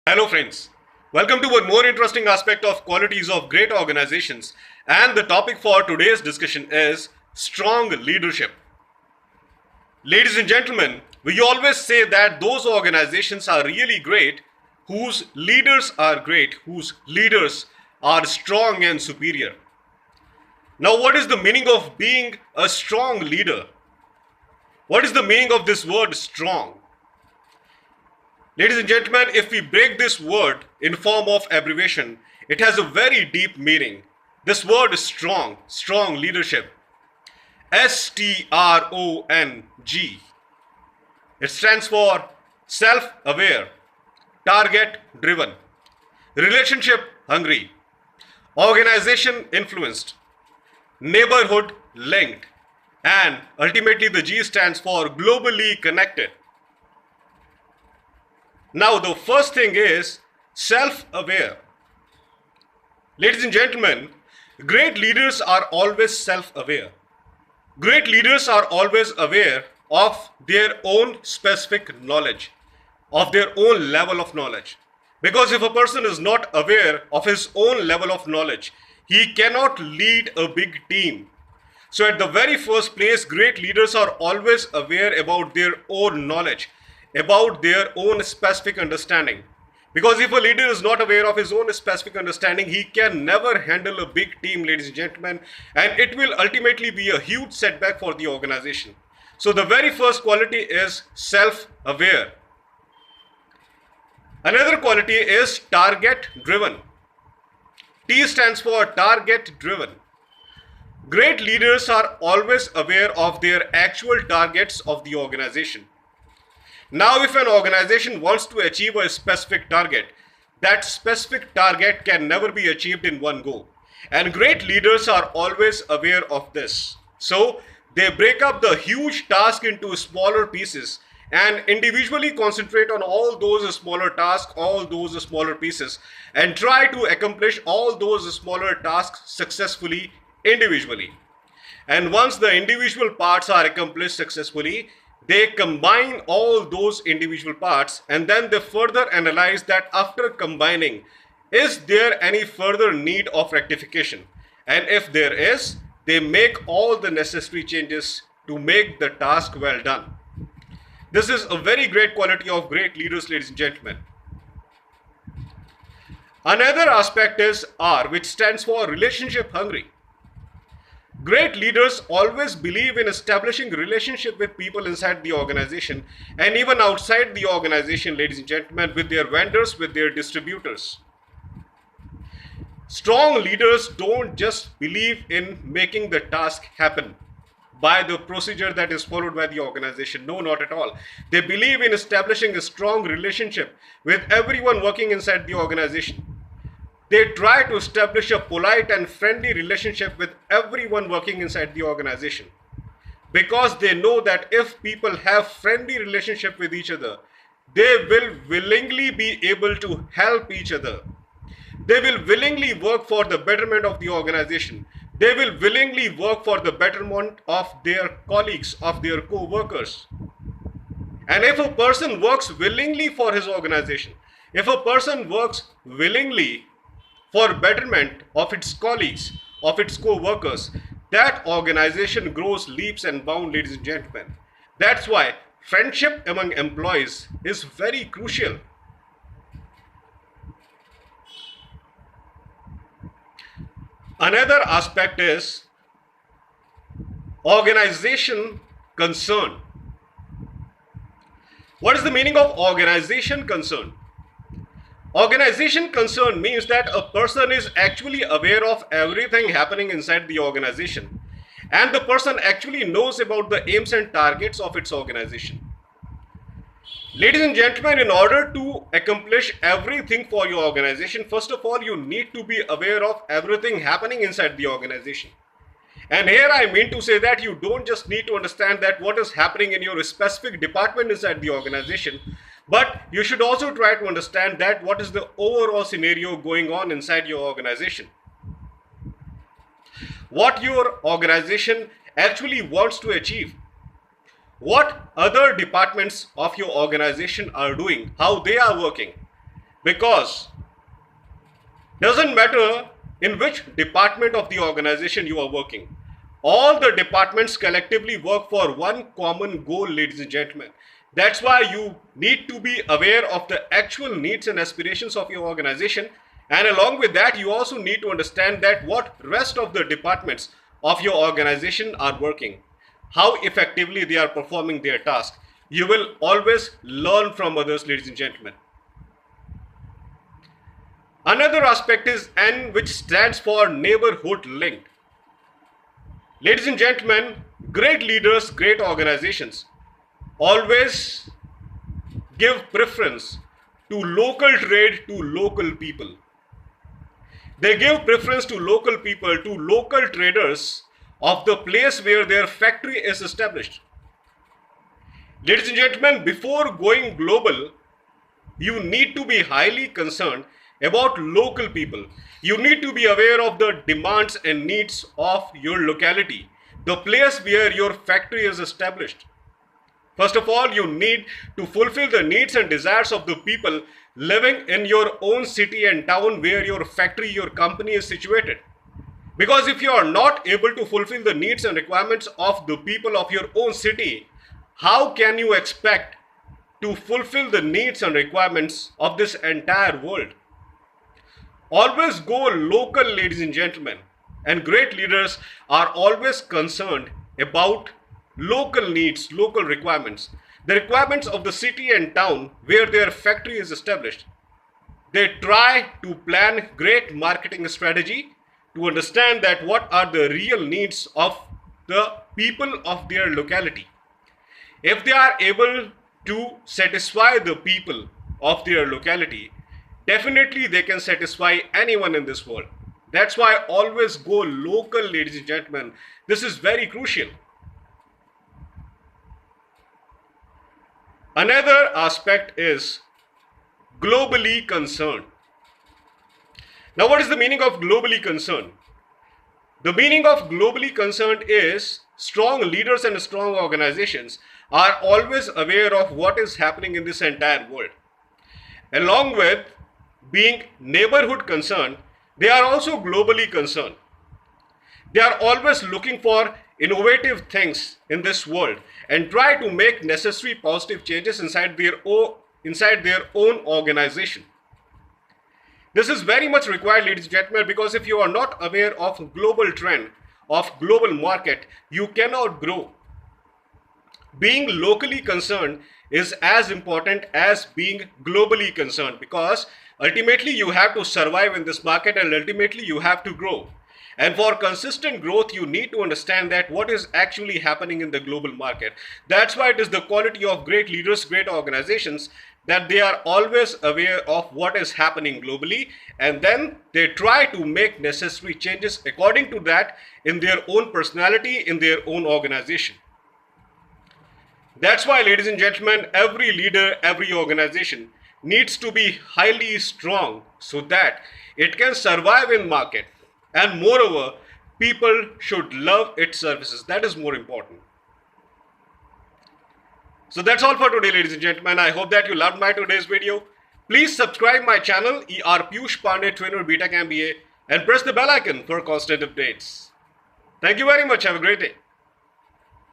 Hello friends, welcome to one more interesting aspect of qualities of great organizations, and the topic for today's discussion is strong leadership. Ladies and gentlemen, we always say that those organizations are really great whose leaders are great, whose leaders are strong and superior. Now what is the meaning of being a strong leader? What is the meaning of this word strong? Ladies and gentlemen, if we break this word in form of abbreviation, it has a very deep meaning. This word is strong, strong leadership. S.T.R.O.N.G. It stands for Self Aware, Target Driven, Relationship Hungry, Organization Influenced, Neighborhood Linked, and ultimately the G stands for Globally Connected. Now, the first thing is self-aware. Ladies and gentlemen, great leaders are always self-aware. Great leaders are always aware of their own specific knowledge, of their own level of knowledge. Because if a person is not aware of his own level of knowledge, he cannot lead a big team. So at the very first place, great leaders are always aware about their own knowledge, about their own specific understanding. Because if a leader is not aware of his own specific understanding, he can never handle a big team, ladies and gentlemen, and it will ultimately be a huge setback for the organization. So the very first quality is self-aware. Another quality is target-driven. T stands for target-driven. Great leaders are always aware of their actual targets of the organization. Now, if an organization wants to achieve a specific target, that specific target can never be achieved in one go. And great leaders are always aware of this. So, they break up the huge task into smaller pieces and individually concentrate on all those smaller tasks, all those smaller pieces, and try to accomplish all those smaller tasks successfully individually. And once the individual parts are accomplished successfully, they combine all those individual parts and then they further analyze that after combining, is there any further need of rectification? And if there is, they make all the necessary changes to make the task well done. This is a very great quality of great leaders, ladies and gentlemen. Another aspect is R, which stands for relationship hungry. Great leaders always believe in establishing relationship with people inside the organization and even outside the organization, ladies and gentlemen, with their vendors, with their distributors. Strong leaders don't just believe in making the task happen by the procedure that is followed by the organization. No, not at all. They believe in establishing a strong relationship with everyone working inside the organization. They try to establish a polite and friendly relationship with everyone working inside the organization. Because they know that if people have friendly relationship with each other, they will willingly be able to help each other. They will willingly work for the betterment of the organization. They will willingly work for the betterment of their colleagues, of their co-workers. And if a person works willingly for his organization, if a person works willingly for betterment of its colleagues, of its co-workers, that organization grows leaps and bounds, ladies and gentlemen. That's why friendship among employees is very crucial. Another aspect is organization concern. What is the meaning of organization concern? Organization concern means that a person is actually aware of everything happening inside the organization and the person actually knows about the aims and targets of its organization. Ladies and gentlemen, in order to accomplish everything for your organization, first of all, you need to be aware of everything happening inside the organization. And here I mean to say that you don't just need to understand that what is happening in your specific department inside the organization, but you should also try to understand that what is the overall scenario going on inside your organization. What your organization actually wants to achieve. What other departments of your organization are doing, how they are working. Because doesn't matter in which department of the organization you are working. All the departments collectively work for one common goal, ladies and gentlemen. That's why you need to be aware of the actual needs and aspirations of your organization. And along with that, you also need to understand that what rest of the departments of your organization are working, how effectively they are performing their task. You will always learn from others, ladies and gentlemen. Another aspect is N, which stands for neighborhood linked. Ladies and gentlemen, great leaders, great organizations always give preference to local trade, to local people. They give preference to local people, to local traders of the place where their factory is established. Ladies and gentlemen, before going global, you need to be highly concerned about local people. You need to be aware of the demands and needs of your locality, the place where your factory is established. First of all, you need to fulfill the needs and desires of the people living in your own city and town where your factory, your company is situated. Because if you are not able to fulfill the needs and requirements of the people of your own city, how can you expect to fulfill the needs and requirements of this entire world? Always go local, ladies and gentlemen. And great leaders are always concerned about local needs, local requirements, the requirements of the city and town where their factory is established. They try to plan great marketing strategy to understand that what are the real needs of the people of their locality. If they are able to satisfy the people of their locality, definitely they can satisfy anyone in this world. That's why always go local, ladies and gentlemen. This is very crucial. Another aspect is globally concerned. Now, what is the meaning of globally concerned? The meaning of globally concerned is strong leaders and strong organizations are always aware of what is happening in this entire world. Along with being neighborhood concerned, they are also globally concerned. They are always looking for innovative things in this world and try to make necessary positive changes inside their own organization. This is very much required, ladies and gentlemen, because if you are not aware of global trend, of global market, you cannot grow. Being locally concerned is as important as being globally concerned, because ultimately you have to survive in this market and ultimately you have to grow. And for consistent growth, you need to understand that what is actually happening in the global market. That's why it is the quality of great leaders, great organizations, that they are always aware of what is happening globally, and then they try to make necessary changes according to that in their own personality, in their own organization. That's why, ladies and gentlemen, every leader, every organization needs to be highly strong so that it can survive in market. And moreover, people should love its services. That is more important. So that's all for today, ladies and gentlemen. I hope that you loved my today's video. Please subscribe my channel, Er.Piyush Pandey, trainer B.Tech MBA, and press the bell icon for constant updates. Thank you very much. Have a great day.